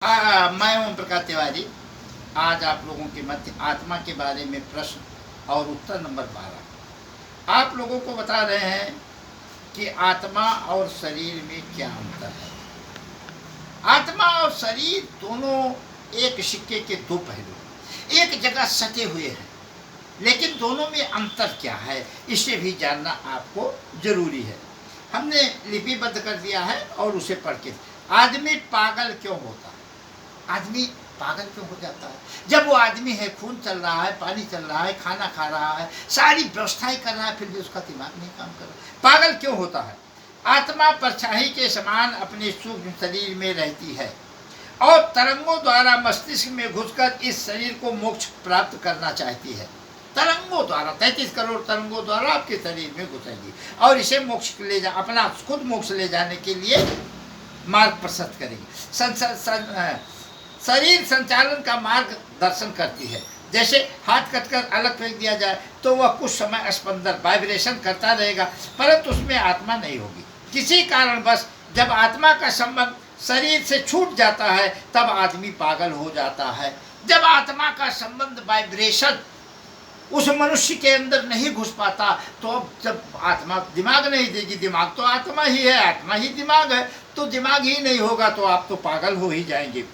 मैं ओम प्रकाश तिवारी। आज आप लोगों के मध्य आत्मा के बारे में प्रश्न और उत्तर नंबर 12। आप लोगों को बता रहे हैं कि आत्मा और शरीर में क्या अंतर है। आत्मा और शरीर दोनों एक सिक्के के दो पहलू, एक जगह सटे हुए हैं, लेकिन दोनों में अंतर क्या है इसे भी जानना आपको जरूरी है। हमने लिपिबद्ध कर दिया है और उसे पढ़ के, आदमी पागल क्यों होता है? आदमी पागल क्यों हो जाता है? जब वो आदमी है, खून चल रहा है, पानी चल रहा है, खाना खा रहा है, सारी व्यवस्थाएं कर रहा है, फिर भी उसका दिमाग नहीं काम कर रहा। पागल क्यों होता है? आत्मा परछाई के समान अपने सूक्ष्म शरीर में रहती है और तरंगों द्वारा मस्तिष्क में घुसकर इस शरीर को मोक्ष प्राप्त करना चाहती है। तरंगों द्वारा 33 करोड़ तरंगों द्वारा आपके शरीर में घुसेगी और इसे मोक्ष ले जा अपना खुद मोक्ष ले जाने के लिए मार्ग प्रशस्त करेगी। शरीर संचालन का मार्ग दर्शन करती है। जैसे हाथ कटकर अलग फेंक दिया जाए तो वह कुछ समय स्पंदन वाइब्रेशन करता रहेगा, परंतु उसमें आत्मा नहीं होगी। किसी कारणवश जब आत्मा का संबंध शरीर से छूट जाता है तब आदमी पागल हो जाता है। जब आत्मा का संबंध वाइब्रेशन उस मनुष्य के अंदर नहीं घुस पाता तो अब जब आत्मा दिमाग नहीं देगी, दिमाग तो आत्मा ही है, आत्मा ही दिमाग है, तो दिमाग ही नहीं होगा तो आप तो पागल हो ही जाएंगे।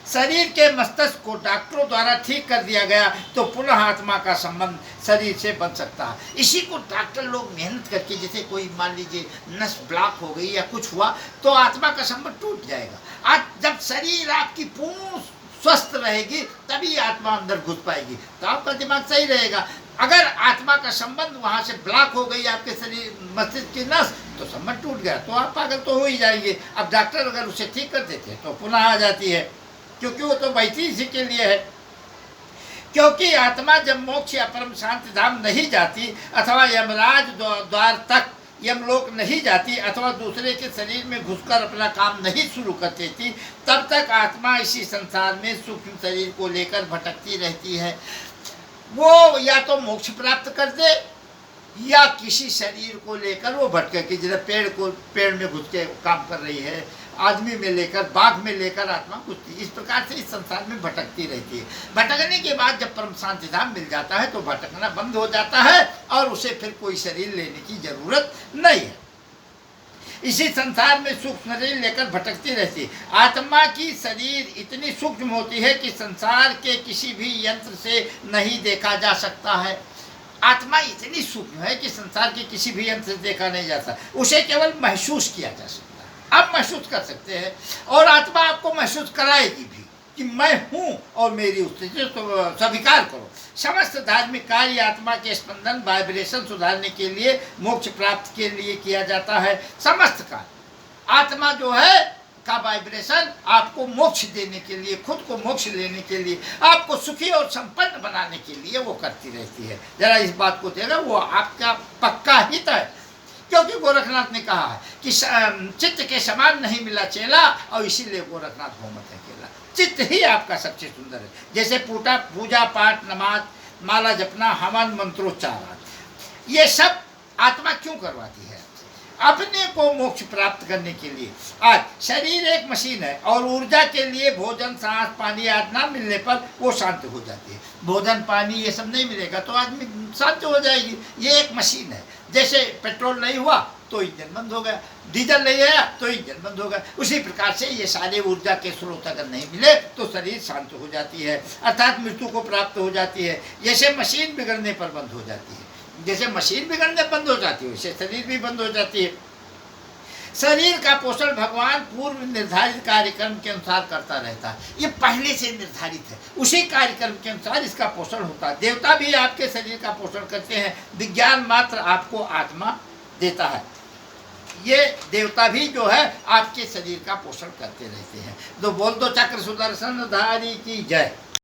शरीर के मस्तिष्क को डॉक्टरों द्वारा ठीक कर दिया गया तो पुनः आत्मा का संबंध शरीर से बन सकता है। इसी को डॉक्टर लोग मेहनत करके, जैसे कोई मान लीजिए नस ब्लॉक हो गई या कुछ हुआ तो आत्मा का संबंध टूट जाएगा। आज जब शरीर आपकी पूर्ण स्वस्थ रहेगी तभी आत्मा अंदर घुस पाएगी, तो आपका दिमाग सही रहेगा। अगर आत्मा का संबंध वहां से ब्लॉक हो गई आपके शरीर मस्तिष्क की नस, तो संबंध टूट गया तो आप पागल तो हो ही जाएंगे। अब डॉक्टर अगर उसे ठीक कर देते तो पुनः आ जाती है, क्योंकि वो तो बैठी इसी के लिए है। क्योंकि आत्मा जब मोक्ष या परम शांति धाम नहीं जाती अथवा यमराज द्वार तक यमलोक नहीं जाती अथवा दूसरे के शरीर में घुसकर अपना काम नहीं शुरू कर देती, तब तक आत्मा इसी संसार में सूक्ष्म शरीर को लेकर भटकती रहती है। वो या तो मोक्ष प्राप्त कर दे या किसी शरीर को लेकर वो भटके, कि जैसे पेड़ में घुस के काम कर रही है, आदमी में लेकर, बाघ में लेकर आत्मा घुसती, इस प्रकार से इस संसार में भटकती रहती है। भटकने के बाद जब परम शांति धाम मिल जाता है तो भटकना बंद हो जाता है और उसे फिर कोई शरीर लेने की जरूरत नहीं है। इसी संसार में सूक्ष्म शरीर लेकर भटकती रहती है। आत्मा की शरीर इतनी सूक्ष्म होती है कि संसार के किसी भी यंत्र से नहीं देखा जा सकता है। आत्मा इतनी सूक्ष्म है कि संसार के किसी भी यंत्र से देखा नहीं जाता, उसे केवल महसूस किया जा सकता है। आप महसूस कर सकते हैं और आत्मा आपको महसूस कराएगी भी कि मैं हूँ और मेरी स्थिति तो स्वीकार करो। समस्त धार्मिक कार्य आत्मा के स्पंदन वाइब्रेशन सुधारने के लिए, मोक्ष प्राप्त के लिए किया जाता है। समस्त कार्य आत्मा जो है का वाइब्रेशन आपको मोक्ष देने के लिए, खुद को मोक्ष लेने के लिए, आपको सुखी और संपन्न बनाने के लिए वो करती रहती है। जरा इस बात को देखना, वो आपका पक्का हित है। क्योंकि गोरखनाथ ने कहा है कि चित्त के समान नहीं मिला चेला, और इसीलिए गोरखनाथ घूमत है केला। चित्त ही आपका सबसे सुंदर है। जैसे पूजा पाठ, नमाज, माला जपना, हवन, मंत्रोच्चारण, ये सब आत्मा क्यों करवाती है? अपने को मोक्ष प्राप्त करने के लिए। आज शरीर एक मशीन है और ऊर्जा के लिए भोजन, सांस, पानी आदि ना मिलने पर वो शांत हो जाती है। भोजन, पानी ये सब नहीं मिलेगा तो आदमी शांत हो जाएगी। ये एक मशीन है। जैसे पेट्रोल नहीं हुआ तो इंजन बंद हो गया, डीजल नहीं आया तो इंजन बंद हो गया। उसी प्रकार से ये सारे ऊर्जा के स्रोत अगर नहीं मिले तो शरीर शांत हो जाती है, अर्थात मृत्यु को प्राप्त हो जाती है। जैसे मशीन बिगड़ने पर बंद हो जाती है, जैसे मशीन बिगड़ने बंद हो जाती है वैसे शरीर भी बंद हो जाती है। शरीर का पोषण भगवान पूर्व निर्धारित कार्यक्रम के अनुसार करता रहता है। ये पहले से निर्धारित है, उसी कार्यक्रम के अनुसार इसका पोषण होता है। देवता भी आपके शरीर का पोषण करते हैं, विज्ञान मात्र आपको आत्मा देता है। ये देवता भी जो है आपके शरीर का पोषण करते रहते हैं। तो बोल दो चक्र सुदर्शन धारी की जय।